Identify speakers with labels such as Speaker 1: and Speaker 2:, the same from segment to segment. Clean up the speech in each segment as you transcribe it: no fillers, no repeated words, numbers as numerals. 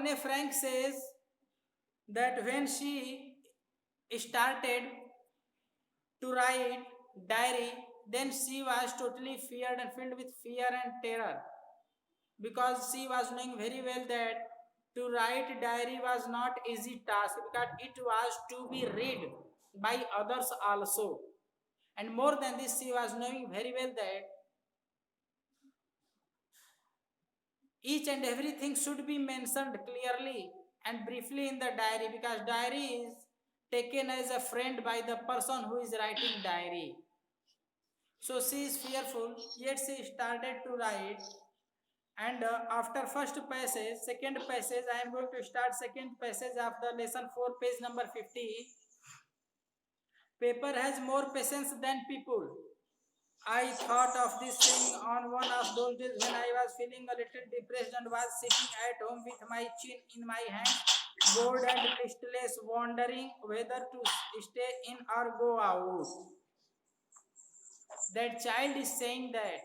Speaker 1: Anne Frank says that when she started to write diary, then she was totally feared and filled with fear and terror, because she was knowing very well that to write diary was not easy task, because it was to be read by others also. And more than this, she was knowing very well that each and everything should be mentioned clearly and briefly in the diary, because diary is taken as a friend by the person who is writing diary. So she is fearful, yet she started to write. And after first passage, second passage, I am going to start second passage of the lesson 4, page number 50. Paper has more patience than people. I thought of this thing on one of those days when I was feeling a little depressed and was sitting at home with my chin in my hand, bored and listless, wondering whether to stay in or go out. That child is saying that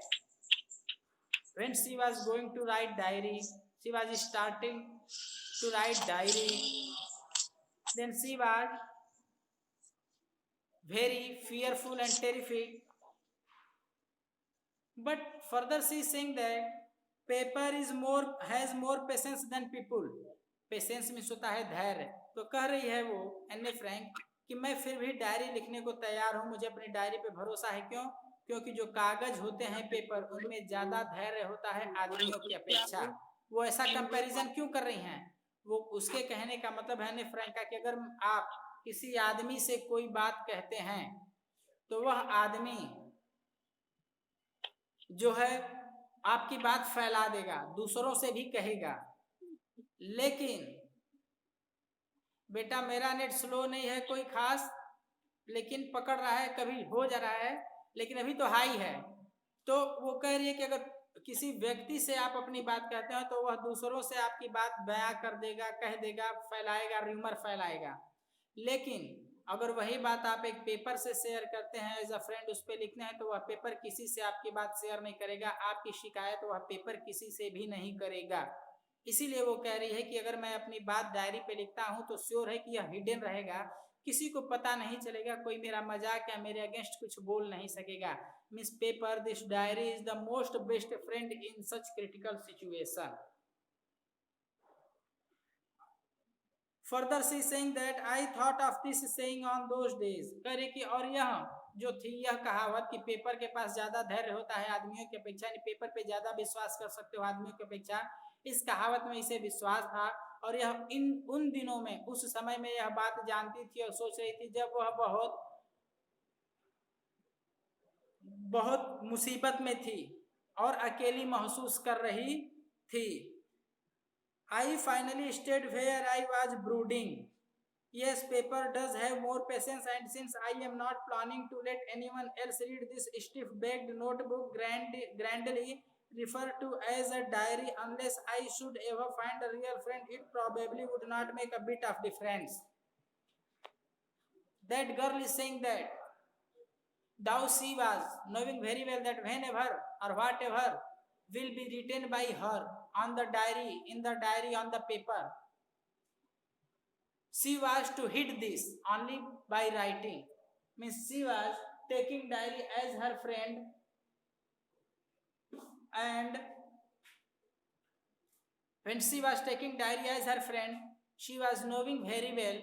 Speaker 1: when she was going to write diary, she was starting to write diary, then she was very fearful and terrified. But further she is saying that paper is more has more patience than people. Patience means होता है धैर्य. तो कह रही है वो एन्ने Frank कि मैं फिर भी डायरी लिखने को तैयार हूं, मुझे अपनी डायरी पे भरोसा है. क्यों? क्योंकि जो कागज होते हैं पेपर, उनमें ज्यादा धैर्य होता है आदमियों की अपेक्षा. वो ऐसा कंपैरिजन क्यों कर रही हैं? वो उसके कहने का मतलब है एन्ने फ्रैंक का कि अगर आप किसी आदमी से कोई बात कहते हैं तो वह आदमी जो है आपकी बात फैला देगा, दूसरों से भी कहेगा. लेकिन बेटा मेरा नेट स्लो नहीं है कोई खास, लेकिन पकड़ रहा है, कभी हो जा रहा है, लेकिन अभी तो हाई है. तो वो कह रही है कि अगर किसी व्यक्ति से आप अपनी बात कहते हो तो वह दूसरों से आपकी बात बयां कर देगा, कह देगा, फैलाएगा, रूमर फैलाएगा. लेकिन अगर वही बात आप एक पेपर से शेयर करते हैं एज अ फ्रेंड, उस पर लिखते हैं, तो वह पेपर किसी से आपकी बात शेयर नहीं करेगा, आपकी शिकायत वह पेपर किसी से भी नहीं करेगा. इसीलिए वो कह रही है कि अगर मैं अपनी बात डायरी पे लिखता हूं तो श्योर है कि यह हिडन रहेगा, किसी को पता नहीं चलेगा, कोई मेरा मजाक या मेरे अगेंस्ट कुछ बोल नहीं सकेगा. Means paper, this diary is the most best friend in such critical situation. Further see saying that I thought of this saying on those days. करे कि और यह जो थी यह कहावत कि पेपर के पास ज्यादा धैर्य होता है आदमियों की अपेक्षा, यानी पेपर पे ज्यादा विश्वास कर सकते हो आदमियों की अपेक्षा, इस कहावत में इसे विश्वास था. और यह इन उन दिनों में, उस समय में यह बात जानती थी और सोच रही थी जब वह बहुत बहुत मुसीबत में थी और अकेली महसूस कर रही थी. I finally stayed where I was brooding. Yes, paper does have more patience, and since I am not planning to let anyone else read this stiff-backed notebook grandly referred to as a diary, unless I should ever find a real friend, it probably would not make a bit of difference. That girl is saying that thou she was knowing very well that whenever or whatever will be written by her on the diary, in the diary, on the paper, she was to hit this only by writing. Means she was taking diary as her friend, and when she was taking diary as her friend, she was knowing very well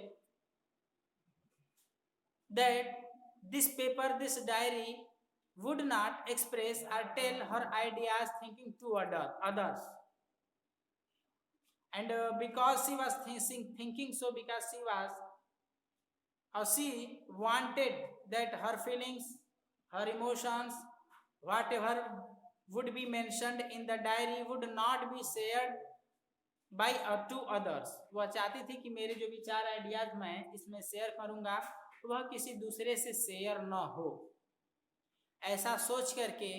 Speaker 1: that this paper, this diary would not express or tell her ideas thinking to others. And because she was thinking so, because she wanted that her feelings, her emotions, whatever would be mentioned in the diary would not be shared by to others. वह चाहती थी कि मेरे जो विचार ideas मैं इसमें share करूंगा वह किसी दूसरे से शेयर न हो. ऐसा सोच करके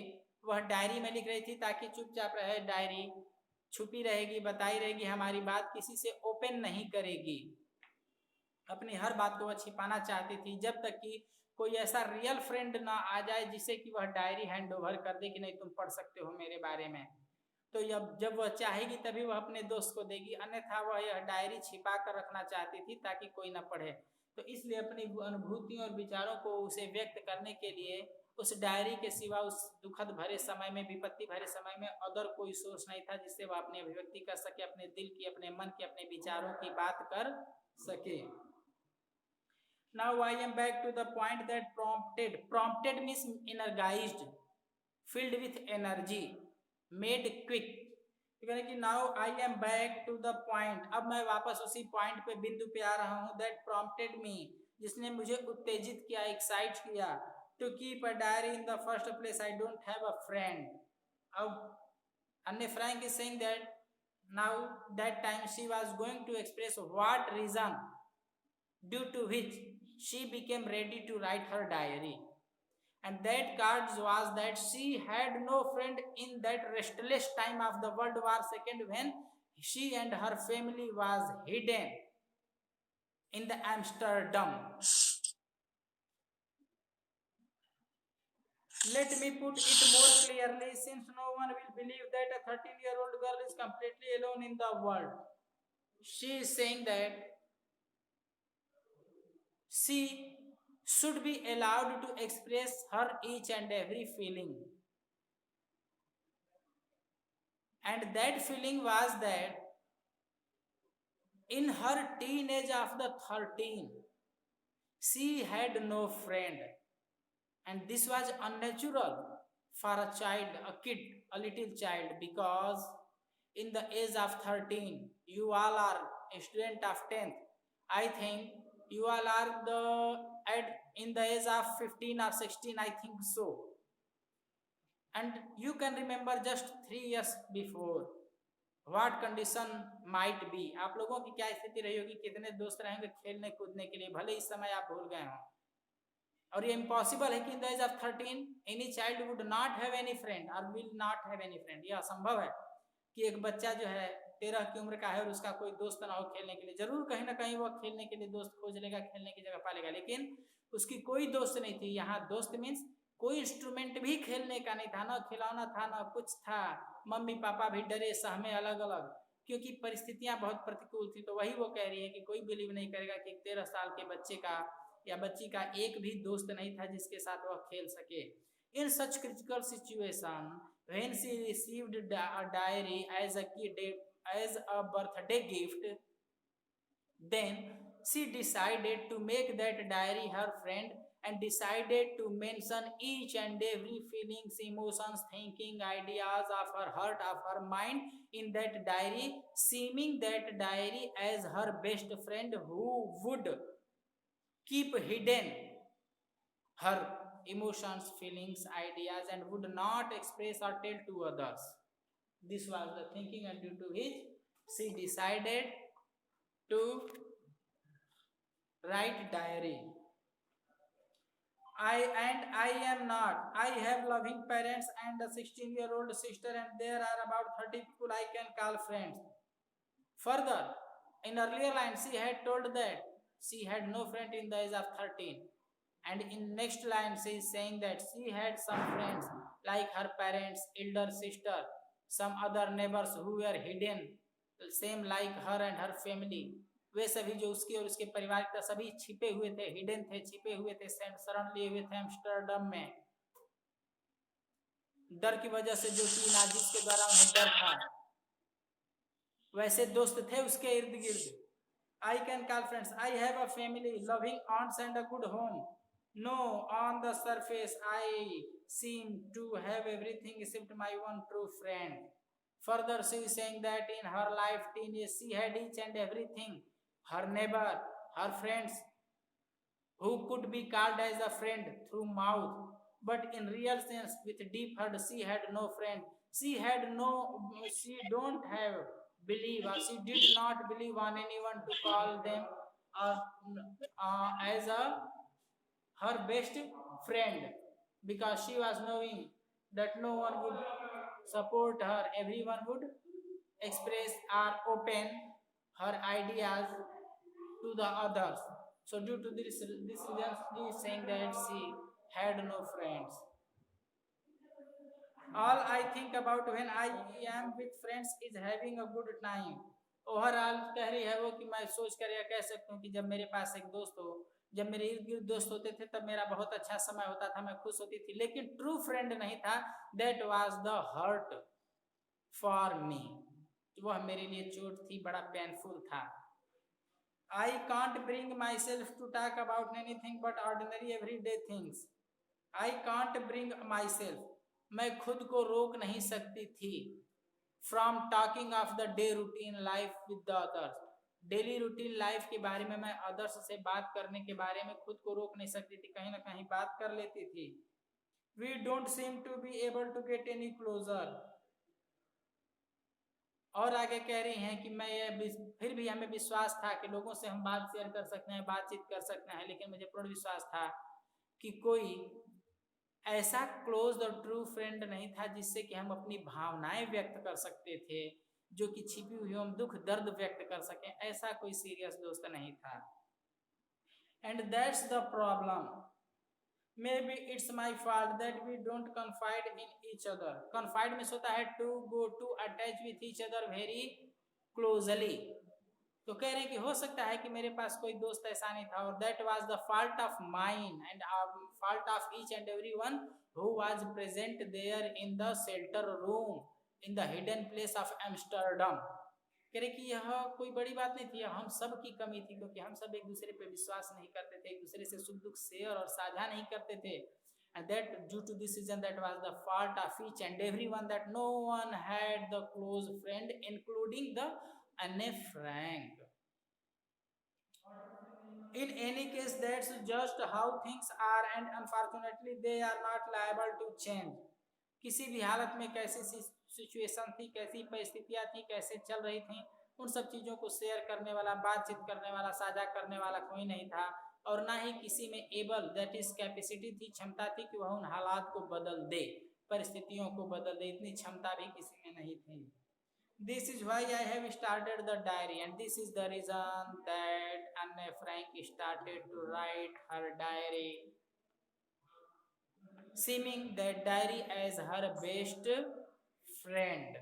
Speaker 1: वह डायरी में लिख रही थी ताकि चुपचाप रहे, डायरी छुपी रहेगी, बताई रहेगी, हमारी बात किसी से ओपन नहीं करेगी. अपनी हर बात को वह छिपाना चाहती थी जब तक कि कोई ऐसा रियल फ्रेंड ना आ जाए जिसे कि वह डायरी हैंड ओवर कर दे कि नहीं तुम पढ़ सकते हो मेरे बारे में. तो जब वह चाहेगी तभी वह अपने दोस्त को देगी, अन्यथा वह यह डायरी छिपा कर रखना चाहती थी ताकि कोई न पढ़े। तो इसलिए अपनी अनुभूतियों और विचारों को उसे व्यक्त करने के लिए उस डायरी के सिवा उस दुखद भरे समय में, विपत्ति भरे समय में अदर कोई सोर्स नहीं था जिससे वह अपनी अभिव्यक्ति कर सके, अपने दिल की, अपने मन की, अपने विचारों की बात कर सके। Now I am back to the point that prompted means energized, filled with energy, made quick। यानी कि now I am back to the point, अब मैं वापस उसी पॉइंट पे, बिंदु पे आ रहा हूँ। दैट प्रॉम्प्टेड मी, जिसने मुझे उत्तेजित किया, एक्साइट किया। To keep a diary in the first place, I don't have a friend. अब अन्य Frank is saying that now that time she was going to express what reason due to which she became ready to write her diary, and that cause was that she had no friend in that restless time of the World War II when she and her family was hidden in the Amsterdam. Let me put it more clearly, since no one will believe that a 13-year-old girl is completely alone in the world. She is saying that she should be allowed to express her each and every feeling, and that feeling was that in her teenage of the 13 she had no friend, and this was unnatural for a child, a kid, a little child, because in the age of 13 you all are a student of 10th. I think you all are in the age of 15 or 16, I think so. And you can remember just 3 years before what condition might be, आप लोगों की क्या स्थिति रही होगी, कितने दोस्त रहेंगे खेलने कूदने के लिए, भले इस समय आप भूल गए हों। और ये इम्पॉसिबल है कि in the age of 13 any child would not have any friend और will not have any friend. यह असंभव है कि एक बच्चा जो है 13 की उम्र का है और उसका कोई दोस्त ना हो खेलने के लिए। जरूर कहीं ना कहीं वह खेलने के लिए दोस्त खोज लेगा, खेलने की जगह पालेगा, लेकिन उसकी कोई दोस्त नहीं थी। यहाँ दोस्त मीन्स कोई इंस्ट्रूमेंट भी खेलने का नहीं था, ना खिलौना था, ना कुछ था। मम्मी पापा भी डरे, सहमे अलग अलग, क्योंकि परिस्थितियां बहुत प्रतिकूल थी। तो वही वो कह रही है कि कोई बिलीव नहीं करेगा कि 13 साल के बच्चे का या बच्ची का एक भी दोस्त नहीं था जिसके साथ वह खेल सके। In such critical situation when she received a diary as a birthday gift, then she decided to make that diary her friend and decided to mention each and every feelings, emotions, thinking, ideas of her heart, of her mind in that diary, seeming that diary as her best friend who would keep hidden her emotions, feelings, ideas, and would not express or tell to others. This was the thinking, and due to which she decided to write diary. I am not. I have loving parents and a 16-year-old sister, and there are about 30 people I can call friends. Further, in earlier lines, she had told that she had no friend in the age of 13. And in next line, she is saying that she had some friends like her parents, elder sister, some other neighbors who were hidden, same like her and her family. वे सभी जो उसके और उसके परिवार का सभी छिपे हुए थे, हिडन थे, छिपे हुए थे, शरण लिए हुए थे एम्स्टर्डम में, डर की वजह से, जो कि नाजिस के द्वारा उन्हें डर था। वैसे दोस्त थे उसके इर्द गिर्द। I can call friends. I have a family, loving aunts and a good home. No, on the surface I seem to have everything except my one true friend. Further, she is saying that in her life, teenage, she had each and everything. Her neighbor, her friends, who could be called as a friend through mouth. But in real sense, with deep heart, she had no friend. She don't have believe, or she did not believe on anyone to call them as her best friend, because she was knowing that no one would support her, everyone would express or open her ideas to the others. So due to this reason, he is saying that she had no friends. All I think about when I am with friends is having a good time. Overall कह रही है वो कि मैं सोच कर यह कह सकती हूँ कि जब मेरे पास एक दोस्त हो, जब मेरे इर्द गिर्द दोस्त होते थे तब मेरा बहुत अच्छा समय होता था, मैं खुश होती थी, लेकिन ट्रू फ्रेंड नहीं था, that was the hurt for me, वह मेरे लिए चोट थी, बड़ा पेनफुल था। I can't bring myself to talk about anything but ordinary everyday things. I can't bring myself, मैं खुद को रोक नहीं सकती थी, from talking of the day routine life with the others, daily routine life के बारे में मैं अदर्स से बात करने के बारे में खुद को रोक नहीं सकती थी, कहीं ना कहीं बात कर लेती थी। We don't seem to be able to get any closer, और आगे कह रही हैं कि मैं ये फिर भी हमें विश्वास था कि लोगों से हम बात शेयर कर सकते हैं, बातचीत कर सकते हैं, लेकिन मुझे पूर्ण विश्वास था कि कोई ऐसा क्लोज और ट्रू फ्रेंड नहीं था जिससे कि हम अपनी भावनाएं व्यक्त कर सकते थे, जो कि छिपी हुई हम दुख दर्द व्यक्त कर सकें, ऐसा कोई सीरियस दोस्त नहीं था। And that's the problem, maybe it's my fault that we don't confide in each other. Confide means होता है to go to attach with each other very closely, तो कह रहे हैं कि हो सकता है कि मेरे पास कोई दोस्त ऐसा नहीं था, और that was the fault of mine and fault of each and everyone who was present there in the shelter room in the hidden place of Amsterdam. कह रहे कि यह कोई बड़ी बात नहीं थी, हम सब की कमी थी, क्योंकि हम सब एक दूसरे पे विश्वास नहीं करते थे, एक दूसरे से सुख दुख शेयर और साझा नहीं करते थे। And that due to this reason that was the fault of each and everyone, that no one had the close friend including the Anne Frank. In any case, that's just how things are and unfortunately they are not liable to change. किसी भी हालत में कैसी situation थी, कैसी परिस्थितियां थी, कैसे चल रही थी, उन सब चीज़ों को शेयर करने वाला, बातचीत करने वाला, साझा करने वाला कोई नहीं था, और ना ही किसी में एबल दैट इज कैपेसिटी थी, क्षमता थी कि वह उन हालात को बदल दे, परिस्थितियों को बदल दे, इतनी क्षमता भी किसी में नहीं थी। This is why I have started the diary, and this is the reason that Anne Frank started to write her diary, seeming that diary as her best friend.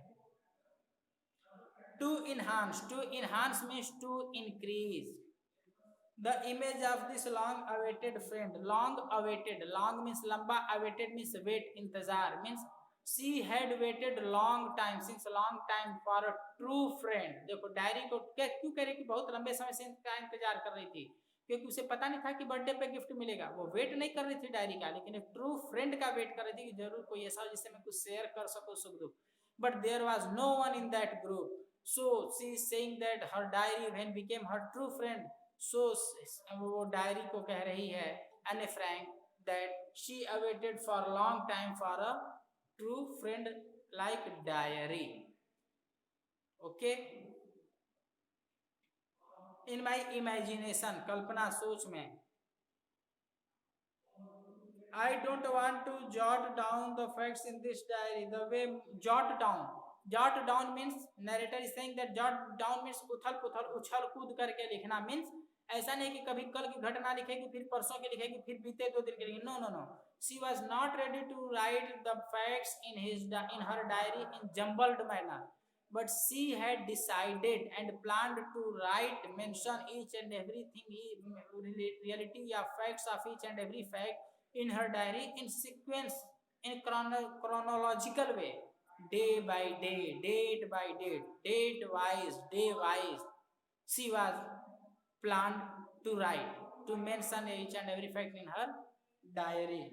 Speaker 1: To enhance means to increase the image of this long awaited friend. Long awaited, long means lamba, awaited means wait, इंतजार means she had waited long time, since long time for a true friend. देखो diary को क्या क्यों कह रही कि बहुत लंबे समय से इसका इंतजार कर रही थी, क्योंकि उसे पता नहीं था कि बर्थडे पे गिफ्ट मिलेगा, वो वेट नहीं कर रही थी डायरी का, लेकिन एक ट्रू फ्रेंड का वेट कर रही थी कि जरूर कोई ऐसा हो जिससे मैं कुछ शेयर कर सकूं सुख दुख, but there was no one in that group, so she is saying that her diary when became her true friend, so वो डायरी को कह रही है Anne Frank that she awaited for a long time for a true friend like diary. Okay, in my imagination, कल्पना सोच में, I don't want to jot down the facts in this diary the way jot down means narrator is saying that jot down means उथल पुथल उछल कूद करके लिखना, means ऐसा नहीं कि कभी कल की घटना लिखेगी फिर परसों की लिखेगी फिर बीते 2 दिन की लिखेगी, no no no, she was not ready to write the facts in her diary in jumbled manner, but she had decided and planned to write, mention each and everything, reality of facts of each and every fact in her diary in sequence, in chronological way, day by day, date by date, date wise, day wise, she was planned to write, to mention each and every fact in her diary.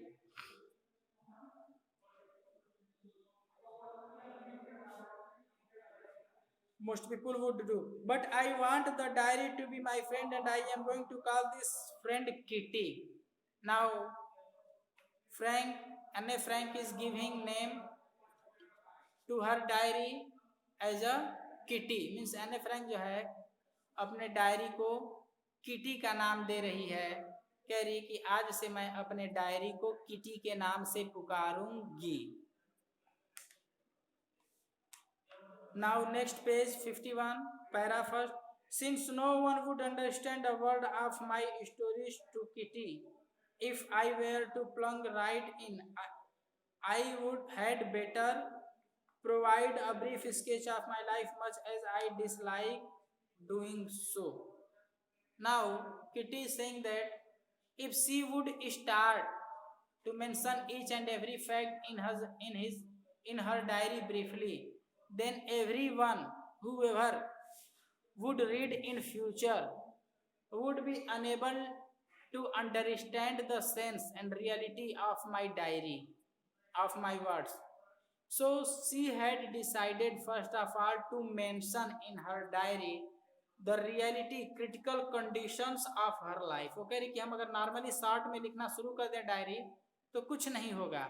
Speaker 1: Most people would do, but I want the diary to be my friend and I am going to call this friend Kitty. Now Frank, Anne Frank is giving name to her diary as a Kitty, means Anne Frank जो है अपने diary को kitty का नाम दे रही है, कह रही कि आज से मैं अपने डायरी को किटी के नाम से पुकारूंगी। Now next page 51, para first. Since no one would understand a word of my stories to Kitty if I were to plunge right in, I would had better provide a brief sketch of my life, much as I dislike doing so. Now Kitty is saying that if she would start to mention each and every fact in her diary briefly, then everyone, whoever would read in future, would be unable to understand the sense and reality of my diary, of my words. So she had decided first of all to mention in her diary the reality critical conditions of her life. वो कह रही कि हम अगर normally short में लिखना शुरू कर दें डायरी तो कुछ नहीं होगा,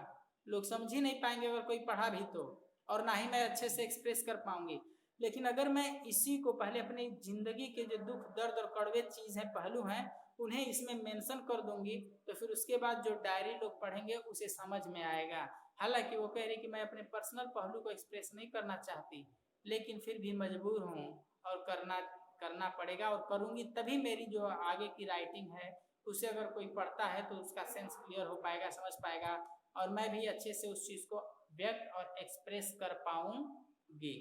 Speaker 1: लोग समझ ही नहीं पाएंगे अगर कोई पढ़ा भी तो, और ना ही मैं अच्छे से एक्सप्रेस कर पाऊंगी। लेकिन अगर मैं इसी को पहले अपनी जिंदगी के जो दुख दर्द और कड़वे चीज़ हैं, पहलू हैं, उन्हें इसमें मेंशन कर दूंगी तो फिर उसके बाद जो डायरी लोग पढ़ेंगे उसे समझ में आएगा। हालांकि वो कह रही कि मैं अपने पर्सनल पहलू को एक्सप्रेस नहीं करना चाहती, लेकिन फिर भी मजबूर हूँ और करना पड़ेगा, और करूँगी तभी मेरी जो आगे की राइटिंग है उसे अगर कोई पढ़ता है तो उसका सेंस क्लियर हो पाएगा, समझ पाएगा, और मैं भी अच्छे से उस चीज़ को व्यक्त और एक्सप्रेस कर पाऊंगी।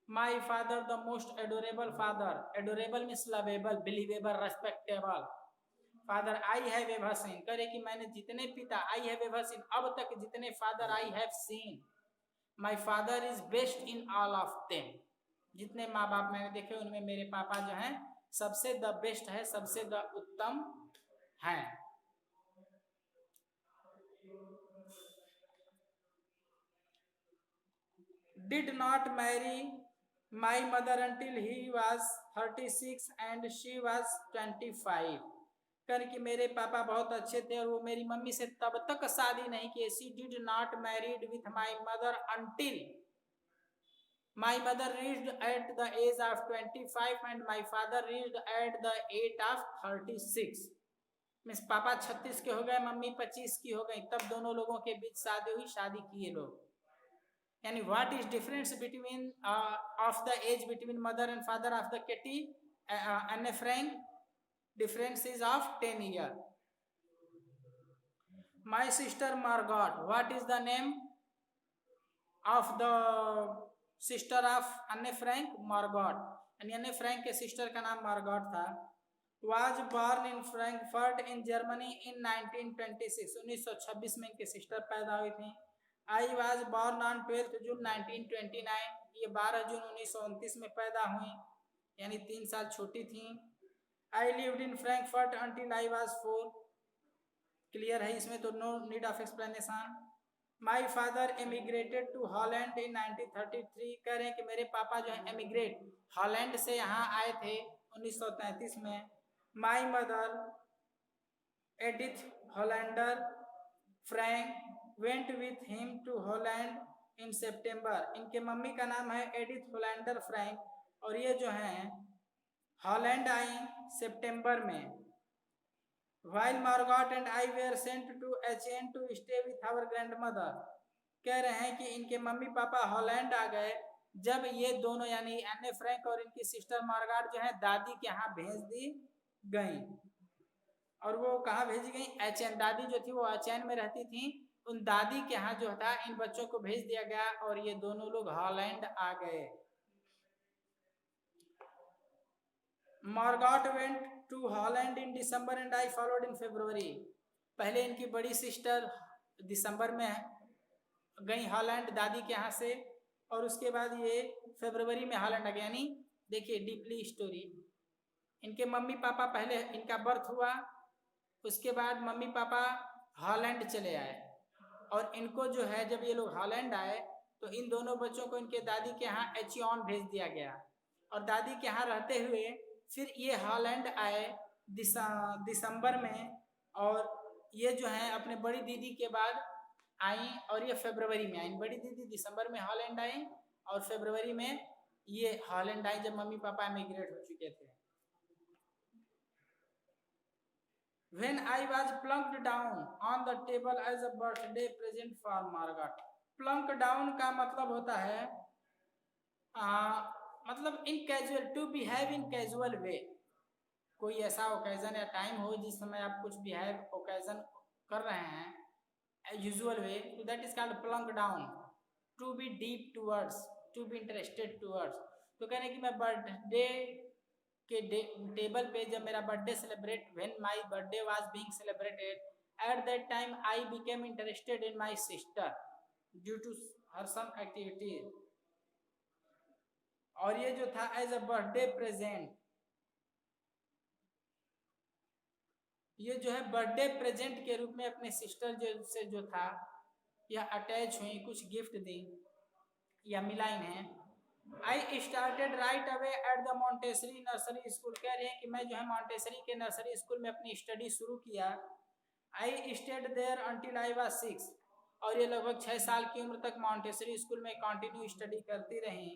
Speaker 1: My father, the most adorable father. Adorable means lovable, believable, respectable. Father I have ever seen. करे कि मैंने जितने पिता I have ever seen, अब तक जितने father I have seen, my father is best in all of them. जितने माँ बाप मैंने देखे उनमें मेरे पापा जो हैं सबसे द बेस्ट है, सबसे द उत्तम हैं। Did not marry my mother until he was 36 and she was 25. कि मेरे पापा बहुत अच्छे थे और वो मेरी मम्मी से तब तक शादी नहीं की। She did not married with my mother until my mother reached at the age of 25 and my father reached at the age of 36. Means पापा 36 के हो गए, मम्मी 25 की हो गई, तब दोनों लोगों के बीच शादी हुई, शादी किए लोग। यानी what is difference between of the age between mother and father of the Kitty Anne Frank? difference is of 10 years. My sister Margot, what is the name of the sister of Anne Frank? Margot. Anne Frank के sister का नाम Margot था। Was born in Frankfurt in Germany in 1926. 1926 में इनके sister पैदा हुई थी। I was born on 12th June 1929. ये 12 जून 1929 में पैदा हुई, यानी 3 साल छोटी थी। I lived in Frankfurt until I was 4. Clear है इसमें तो no need of explanation. My father emigrated to Holland in 1933. कह रहे हैं कि मेरे पापा जो है एमिग्रेट हॉलैंड से यहाँ आए थे 1933 में। My mother Edith Hollander Frank went with him to Holland in September. इनके मम्मी का नाम है एडिथ होलैंडर फ्रैंक और ये जो हैं हॉलैंड आई सितंबर में। While Margot and I were sent to HN to stay with our grandmother. कह रहे हैं कि इनके मम्मी पापा हॉलैंड आ गए जब ये दोनों यानी एने फ्रैंक और इनकी सिस्टर मार्गाट जो है दादी के यहाँ भेज दी गई। और वो कहाँ भेजी गई? HN। दादी जो थी वो HN में रहती थी, उन दादी के यहाँ जो था इन बच्चों को भेज दिया गया और ये दोनों लोग हॉलैंड आ गए। Margot went to Holland in December and I followed in February. पहले इनकी बड़ी सिस्टर दिसंबर में गई हॉलैंड दादी के यहाँ से और उसके बाद ये फरवरी में हॉलैंड आ गया। यानी देखिए डीपली स्टोरी, इनके मम्मी पापा पहले इनका बर्थ हुआ, उसके बाद मम्मी पापा हॉलैंड चले आए और इनको जो है जब ये लोग हॉलैंड आए तो इन दोनों बच्चों को इनके दादी के यहाँ एचियन भेज दिया गया और दादी के यहाँ रहते हुए फिर ये हॉलैंड आए दिसंबर में और ये जो है अपने बड़ी दीदी के बाद आई और ये फरवरी में आई। बड़ी दीदी दिसंबर में हॉलैंड आई और फरवरी में ये हॉलैंड आई जब मम्मी पापा इमिग्रेट हो चुके थे। When I was plunked down on the table as a birthday present for Margot. Plunk down का मतलब होता है मतलब in casual, to behave in casual way. कोई ऐसा ओकेजन या टाइम हो जिस समय आप कुछ बिहेव ओकेजन कर रहे हैं usual way, so that is called plunk down, to be deep towards, to be interested towards. तो कहने कि मैं बर्थडे के टेबल पे जब मेरा birthday celebrate, when my birthday was being celebrated, at that time I became interested in my sister due to her some activity. और ये जो था एज अ बर्थडे प्रेजेंट, ये जो है बर्थडे प्रेजेंट के रूप में अपने सिस्टर से जो था या अटैच हुई, कुछ गिफ्ट दी या मिलाई है. I started right away at the Montessori nursery school. कह रहे हैं कि मैं जो है मॉन्टेसरी के नर्सरी स्कूल में अपनी स्टडी शुरू किया. I stayed there until I was 6. और ये लगभग 6 साल की उम्र तक मॉन्टेसरी स्कूल में कंटिन्यू स्टडी करती रही.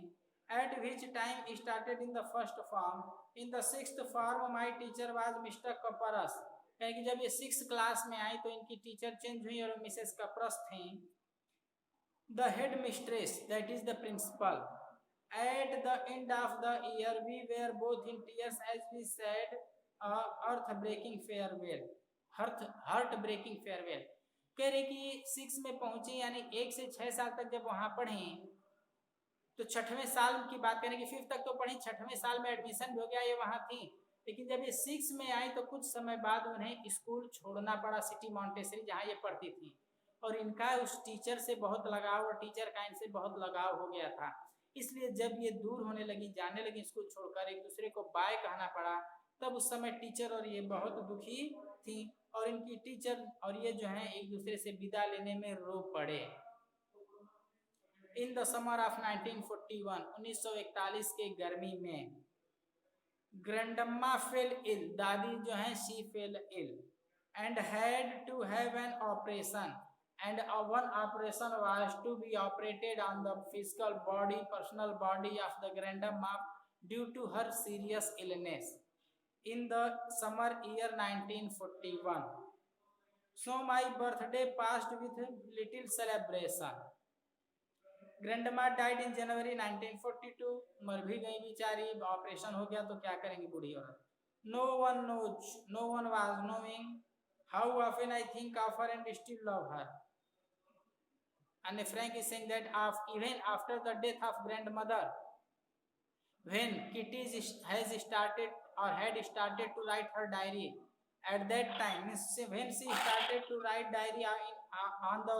Speaker 1: At which time started in the first form. In the 6th form my teacher was mister कपरस. कि जब ये 6th क्लास में आई तो इनकी टीचर चेंज हुई और मिसेस कपरस थी. The head mistress, that is the principal. At the end of the year, we were both in tears as we said earth-breaking farewell. Heart-breaking farewell. कह रहे कि 6 में पहुंची, यानी 1 से 6 साल तक जब वहां पढ़ी, तो 6वें साल की बात करें कि 5th तक तो पढ़ी, 6वें साल में एडमिशन भी हो गया, ये वहां थी. लेकिन जब ये 6 में आई तो कुछ समय बाद उन्हें स्कूल छोड़ना पड़ा, सिटी मॉन्टेसरी जहाँ ये पढ़ती थी. और इनका उस टीचर से बहुत लगाव, और टीचर का इनसे बहुत लगाव हो गया था. इसलिए जब ये दूर होने लगी, जाने लगी स्कूल छोड़कर, एक दूसरे को बाय कहना पड़ा, तब उस समय टीचर और ये बहुत दुखी थी. और इनकी टीचर और ये जो है एक दूसरे से विदा लेने में रो पड़े. इन द समर ऑफ 1941, 1941 के गर्मी में, ग्रैंडम्मा फेल इल, दादी जो है she fell ill, and had to have an operation. And one operation was to be operated on the physical body, personal body of the grandma due to her serious illness in the summer year 1941. So my birthday passed with little celebration. Grandma died in January 1942. मर भी गई बेचारी, operation हो गया तो क्या करेंगी बूढ़ी औरत. No one knows, no one was knowing how often I think of her and still love her. And Frank is saying that even after the death of grandmother, when Kitty has started or had started to write her diary, at that time when she started to write diary on the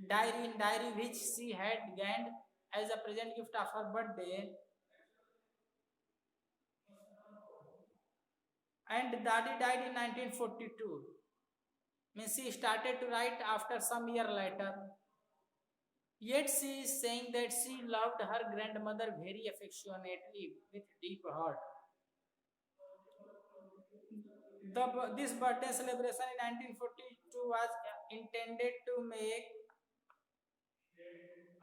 Speaker 1: diary which she had gained as a present gift of her birthday, and Dadi died in 1942. Means she started to write after some year later. Yet she is saying that she loved her grandmother very affectionately with deep heart. This birthday celebration in 1942 was intended to make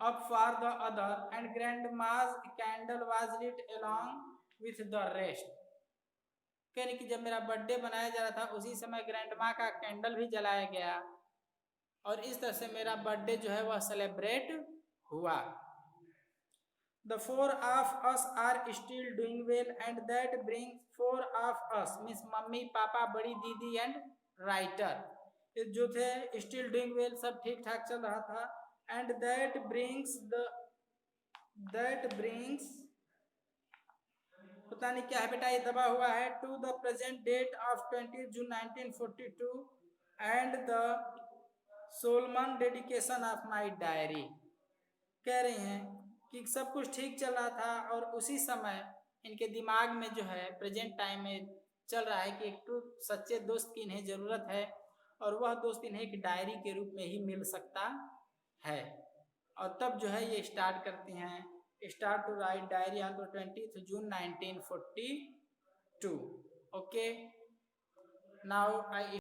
Speaker 1: up for the other, and grandma's candle was lit along with the rest. कहने कि जब मेरा birthday बनाया जा रहा था उसी समय ग्रैंडमा का कैंडल भी जलाया गया, और इस तरह से मेरा बर्थडे जो है वह सेलिब्रेट हुआ. The 4 of us are still doing well, and that brings 4 of us means mummy papa बड़ी दीदी एंड राइटर जो थे still doing well, सब ठीक ठाक चल रहा था. And that brings पता नहीं क्या है बेटा, ये दबा हुआ है, to the present date of 20 June 1942 and the solemn dedication of my diary. कह रहे हैं कि सब कुछ ठीक चल रहा था और उसी समय इनके दिमाग में जो है प्रेजेंट टाइम में चल रहा है कि एक तो सच्चे दोस्त की इन्हें ज़रूरत है, और वह दोस्त इन्हें एक डायरी के रूप में ही मिल सकता है. और तब जो है ये स्टार्ट करते हैं, start to write diary on the 20th June 1942. Okay, now I